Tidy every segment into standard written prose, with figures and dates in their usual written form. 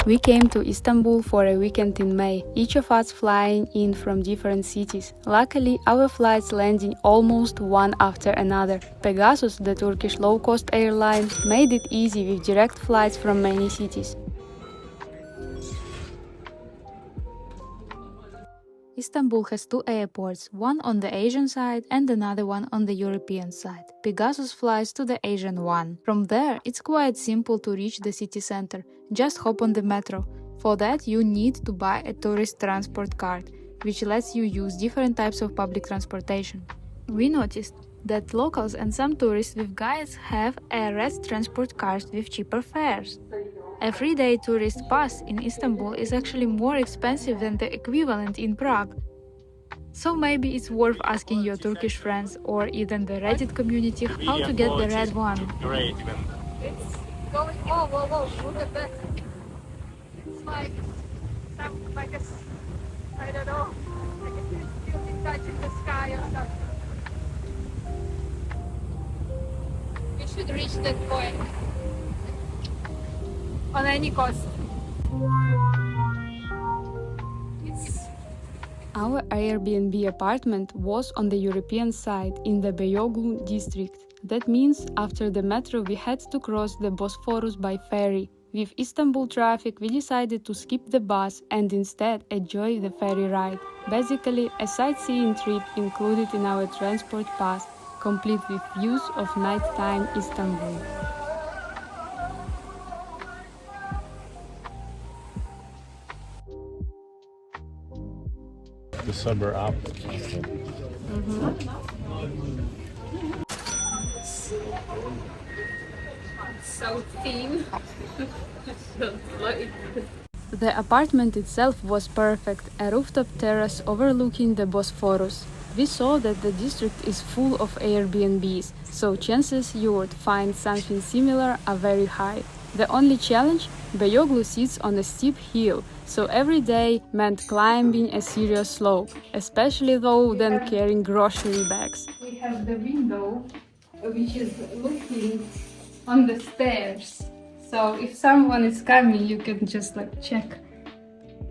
We came to Istanbul for a weekend in May, each of us flying in from different cities. Luckily, our flights landing almost one after another. Pegasus, the Turkish low-cost airline, made it easy with direct flights from many cities. Istanbul has two airports, one on the Asian side and another one on the European side. Pegasus flies to the Asian one. From there, it's quite simple to reach the city center. Just hop on the metro. For that, you need to buy a tourist transport card, which lets you use different types of public transportation. We noticed that locals and some tourists with guides have a red transport cards with cheaper fares. A 3-day tourist pass in Istanbul is actually more expensive than the equivalent in Prague. So maybe it's worth asking your Turkish friends or even the Reddit community how to get the red one. Great. It's going, whoa, look at that. It's like a, I don't know, like a building touching the sky or something. We should reach that point. On any cost. Our Airbnb apartment was on the European side in the Beyoğlu district. That means after the metro we had to cross the Bosphorus by ferry. With Istanbul traffic we decided to skip the bus and instead enjoy the ferry ride. Basically a sightseeing trip included in our transport pass, complete with views of nighttime Istanbul. The suburb up. So thin. The apartment itself was perfect, a rooftop terrace overlooking the Bosphorus. We saw that the district is full of Airbnbs, so chances you would find something similar are very high. The only challenge? Beyoğlu sits on a steep hill, so every day meant climbing a serious slope, especially though then carrying grocery bags. We have the window, which is looking on the stairs. So if someone is coming, you can just check.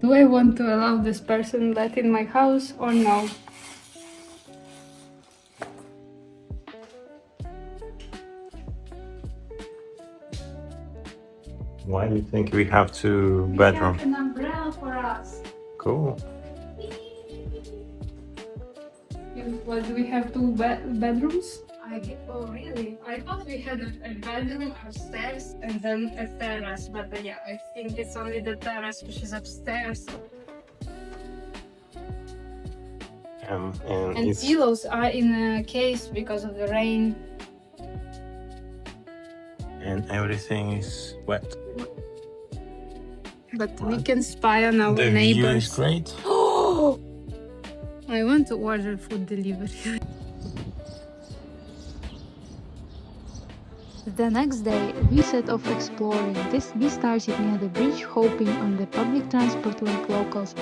Do I want to allow this person let in my house or no? Why do you think we have two bedrooms? We have an umbrella for us. Cool. What, do we have two bedrooms? Oh really? I thought we had a bedroom upstairs and then a terrace, but yeah, I think it's only the terrace which is upstairs. And And it's pillows are in a case because of the rain. and everything is wet. But we can spy on our The view neighbors. is great. I want to order food delivery. The next day, we set off exploring. We started near the bridge, hoping on the public transport like locals.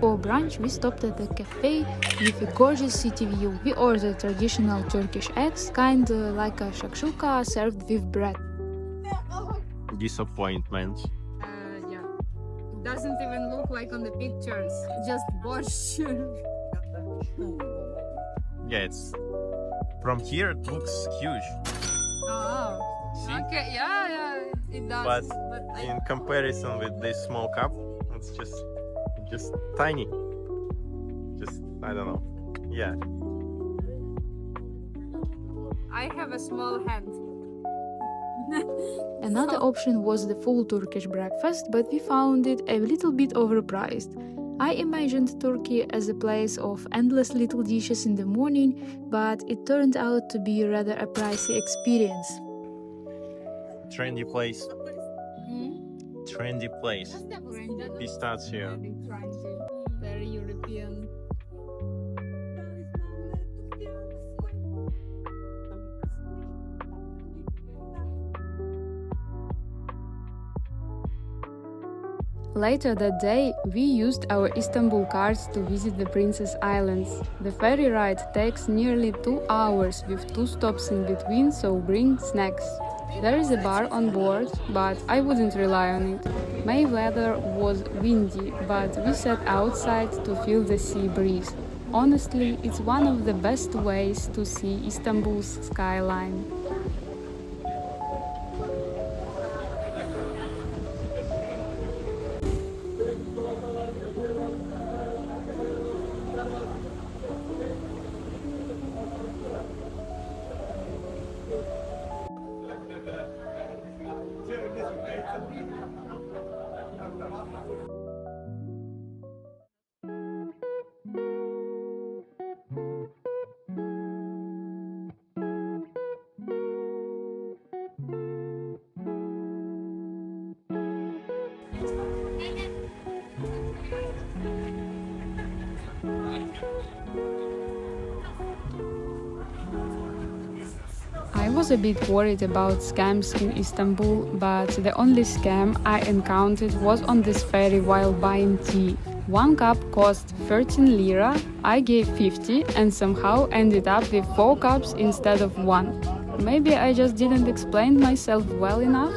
For brunch, we stopped at a cafe with a gorgeous city view. We ordered traditional Turkish eggs, kind like a shakshuka served with bread. Disappointment. Yeah. It doesn't even look like on the pictures. Just borscht. Yeah, it's from here it looks huge. Okay, yeah, it does. but I- in comparison with this small cup, it's just tiny. Just I don't know. Yeah. I have a small hand. Another option was the full Turkish breakfast, but we found it a little bit overpriced. I imagined Turkey as a place of endless little dishes in the morning, but it turned out to be rather a pricey experience. Trendy place. Trendy place. Pistachio. Very European. Later that day, we used our Istanbul cards to visit the Princess Islands. The ferry ride takes nearly 2 hours with 2 stops in between, so bring snacks. There is a bar on board, but I wouldn't rely on it. May weather was windy, but we sat outside to feel the sea breeze. Honestly, it's one of the best ways to see Istanbul's skyline. I was a bit worried about scams in Istanbul, but the only scam I encountered was on this ferry while buying tea. One cup cost 13 lira, I gave 50 and somehow ended up with 4 cups instead of 1. Maybe I just didn't explain myself well enough?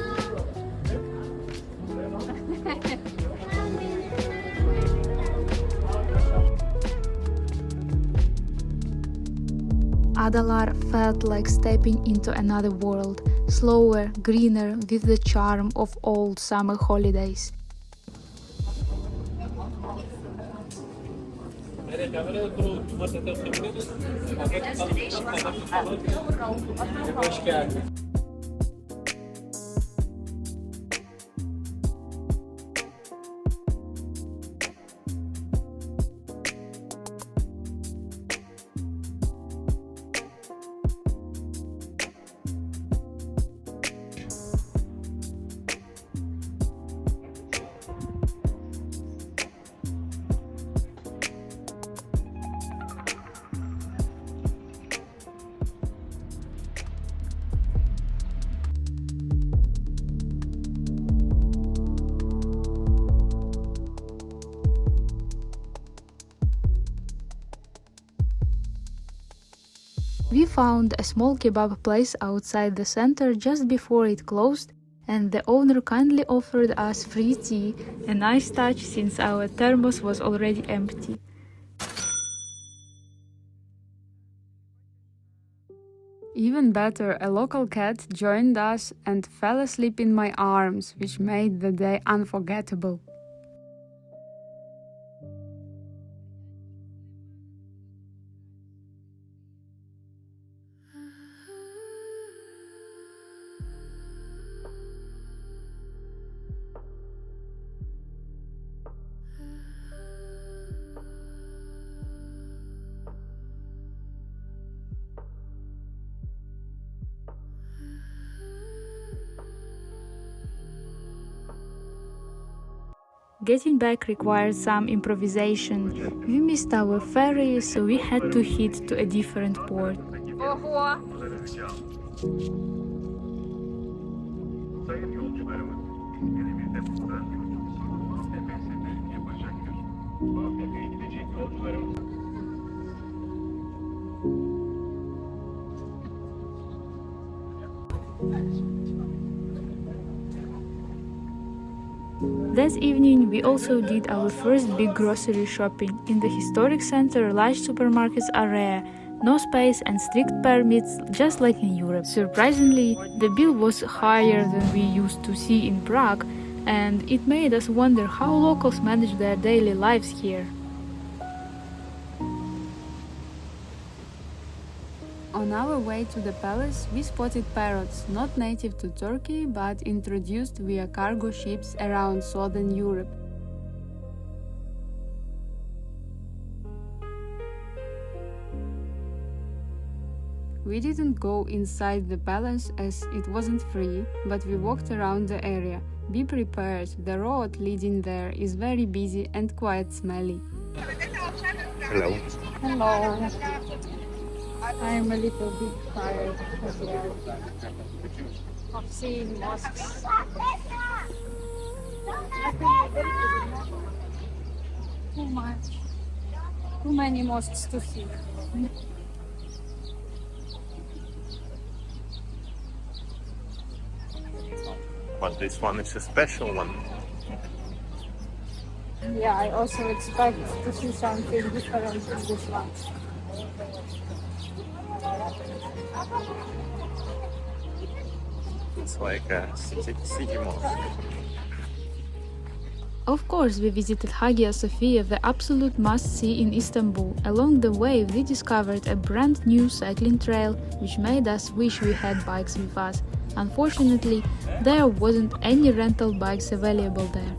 Adalar felt like stepping into another world, slower, greener, with the charm of old summer holidays. We found a small kebab place outside the center just before it closed, and the owner kindly offered us free tea, a nice touch since our thermos was already empty. Even better, a local cat joined us and fell asleep in my arms, which made the day unforgettable. Getting back required some improvisation. We missed our ferry, so we had to head to a different port. Sayın yolcularımız, günümüzde burada nefesini yapacaktır. Sofia'ya gidecek yolcularımız. That evening, we also did our first big grocery shopping. In the historic center, large supermarkets are rare, no space and strict permits, just like in Europe. Surprisingly, the bill was higher than we used to see in Prague, and it made us wonder how locals manage their daily lives here. On our way to the palace, we spotted parrots, not native to Turkey, but introduced via cargo ships around southern Europe. We didn't go inside the palace as it wasn't free, but we walked around the area. Be prepared, the road leading there is very busy and quite smelly. Hello. Hello. I'm a little bit tired of seeing mosques. Too much. Too many mosques to see. But this one is a special one. Yeah, I also expect to see something different in this one. It's like a city mosque. Of course, we visited Hagia Sophia, the absolute must-see in Istanbul. Along the way, we discovered a brand new cycling trail, which made us wish we had bikes with us. Unfortunately, there wasn't any rental bikes available there.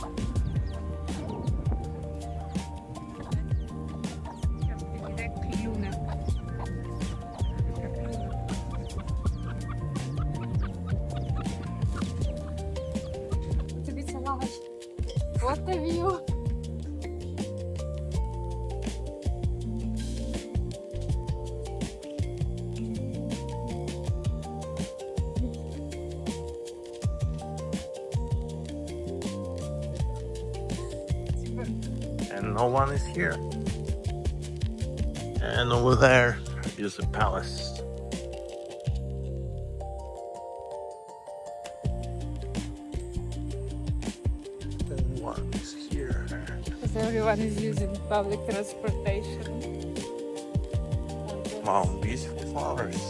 What a view! And no one is here. And over there is a palace. No one is here. Because everyone is using public transportation. Wow, beautiful flowers.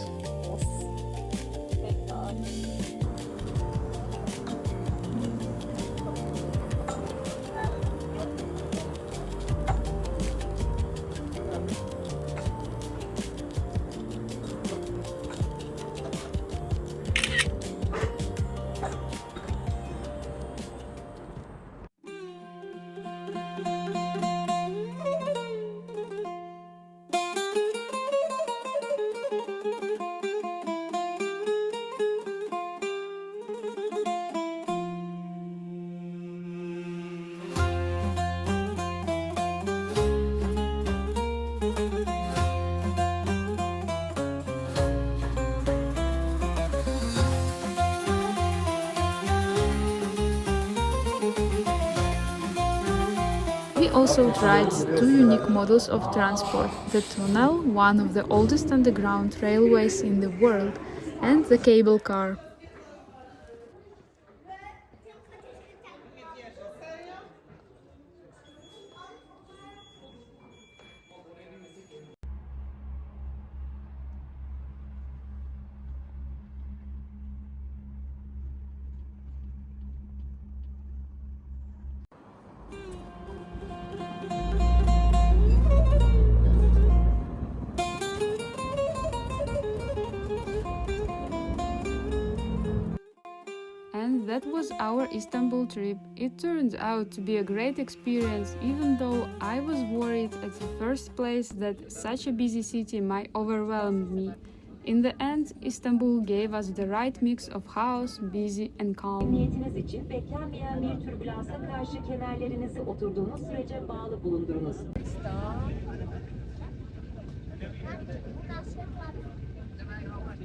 Thank God. We also tried two unique models of transport, the Tünel, one of the oldest underground railways in the world, and the cable car. And that was our Istanbul trip. It turned out to be a great experience, even though I was worried at the first place that such a busy city might overwhelm me. In the end, Istanbul gave us the right mix of house, busy and calm. Emniyetiniz için beklenmeyen bir türbülansa karşı kemerlerinizi oturduğunuz sürece bağlı bulundurunuz.